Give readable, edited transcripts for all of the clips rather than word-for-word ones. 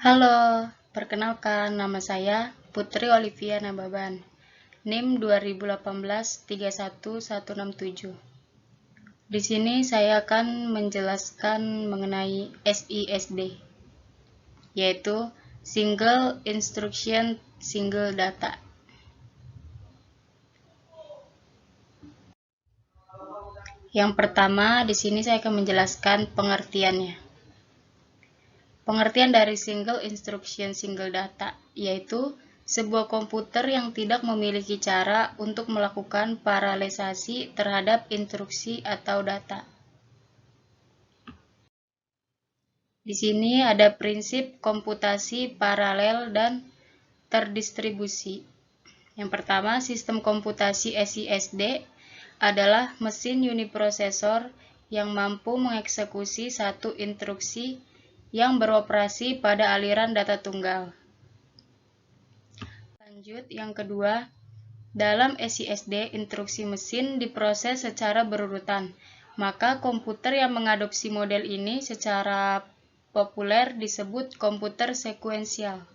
Halo, perkenalkan nama saya Putri Olivia Nababan, NIM 2018 31167. Di sini saya akan menjelaskan mengenai SISD, yaitu Single Instruction Single Data. Yang pertama, di sini saya akan menjelaskan pengertiannya. Pengertian dari Single Instruction Single Data, yaitu sebuah komputer yang tidak memiliki cara untuk melakukan paralelisasi terhadap instruksi atau data. Di sini ada prinsip komputasi paralel dan terdistribusi. Yang pertama, sistem komputasi SISD adalah mesin uniprosesor yang mampu mengeksekusi satu instruksi yang beroperasi pada aliran data tunggal. Lanjut, yang kedua, dalam SISD, instruksi mesin diproses secara berurutan. Maka komputer yang mengadopsi model ini secara populer disebut komputer sekuensial.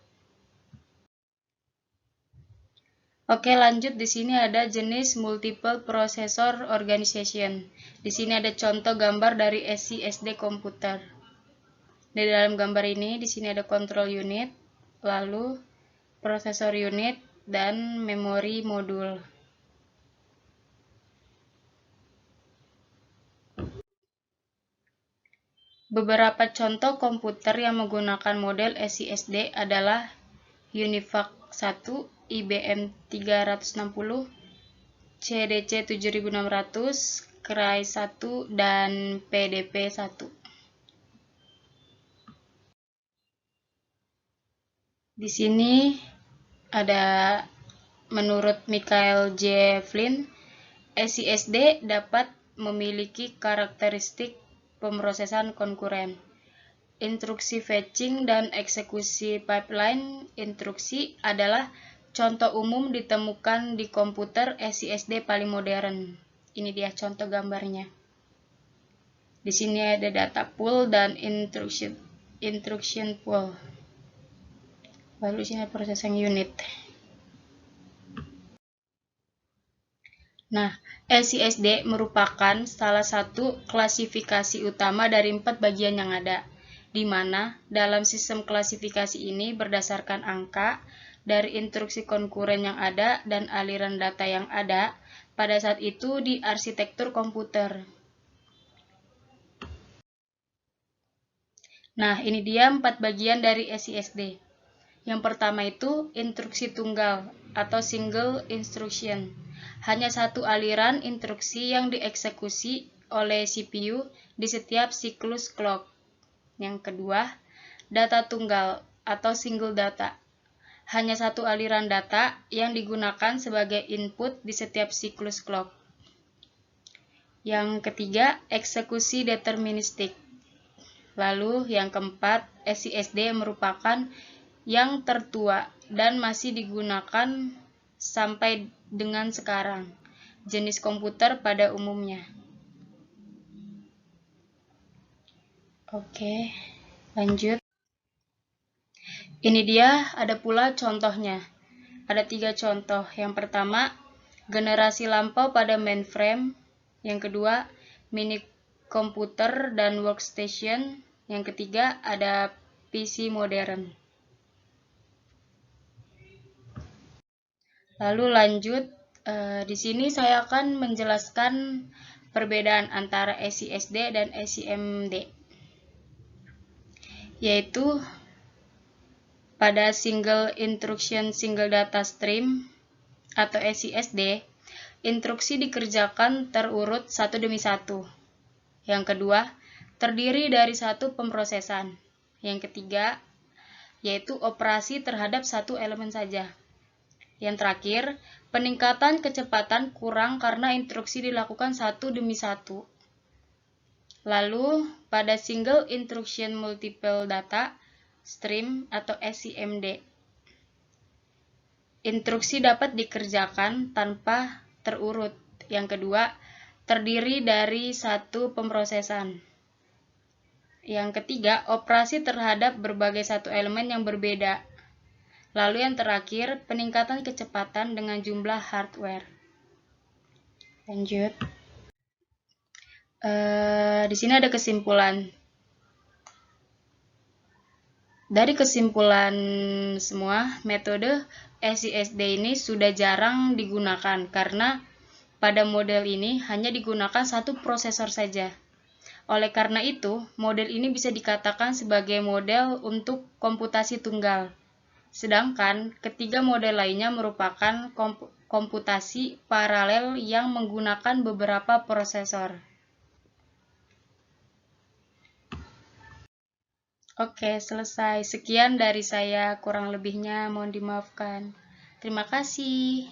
Oke, lanjut. Di sini ada jenis multiple processor organization. Di sini ada contoh gambar dari SISD komputer. Di dalam gambar ini, di sini ada control unit, lalu processor unit, dan memori modul. Beberapa contoh komputer yang menggunakan model SISD adalah UNIVAC 1, IBM 360, CDC 7600, Cray 1, dan PDP 1. Di sini ada menurut Michael J. Flynn, SISD dapat memiliki karakteristik pemrosesan konkuren. Instruksi fetching dan eksekusi pipeline instruksi adalah contoh umum ditemukan di komputer SISD paling modern. Ini dia contoh gambarnya. Di sini ada data pool dan instruction pool. Lalu sini processing unit. Nah, SISD merupakan salah satu klasifikasi utama dari 4 bagian yang ada, di mana dalam sistem klasifikasi ini berdasarkan angka dari instruksi konkuren yang ada dan aliran data yang ada pada saat itu di arsitektur komputer. Nah, ini dia 4 bagian dari SISD. Yang pertama itu instruksi tunggal atau single instruction. Hanya satu aliran instruksi yang dieksekusi oleh CPU di setiap siklus clock. Yang kedua, data tunggal atau single data. Hanya satu aliran data yang digunakan sebagai input di setiap siklus clock. Yang ketiga, eksekusi deterministik. Lalu yang keempat, SISD merupakan yang tertua dan masih digunakan sampai dengan sekarang, jenis komputer pada umumnya. Oke, lanjut. Ini dia, ada pula contohnya. Ada 3 contoh. Yang pertama, generasi lampau pada mainframe. Yang kedua, mini komputer dan workstation. Yang ketiga, ada PC modern. Lalu lanjut, di sini saya akan menjelaskan perbedaan antara SISD dan SIMD, yaitu pada Single Instruction Single Data Stream atau SISD, instruksi dikerjakan terurut satu demi satu. Yang kedua, terdiri dari satu pemrosesan. Yang ketiga, yaitu operasi terhadap satu elemen saja. Yang terakhir, peningkatan kecepatan kurang karena instruksi dilakukan satu demi satu. Lalu, pada Single Instruction Multiple Data Stream atau SIMD, instruksi dapat dikerjakan tanpa terurut. Yang kedua, terdiri dari satu pemrosesan. Yang ketiga, operasi terhadap berbagai satu elemen yang berbeda. Lalu yang terakhir, peningkatan kecepatan dengan jumlah hardware. Lanjut. Di sini ada kesimpulan. Dari kesimpulan semua, metode SISD ini sudah jarang digunakan karena pada model ini hanya digunakan satu prosesor saja. Oleh karena itu, model ini bisa dikatakan sebagai model untuk komputasi tunggal. Sedangkan ketiga model lainnya merupakan komputasi paralel yang menggunakan beberapa prosesor. Oke, selesai. Sekian dari saya, kurang lebihnya mohon dimaafkan. Terima kasih.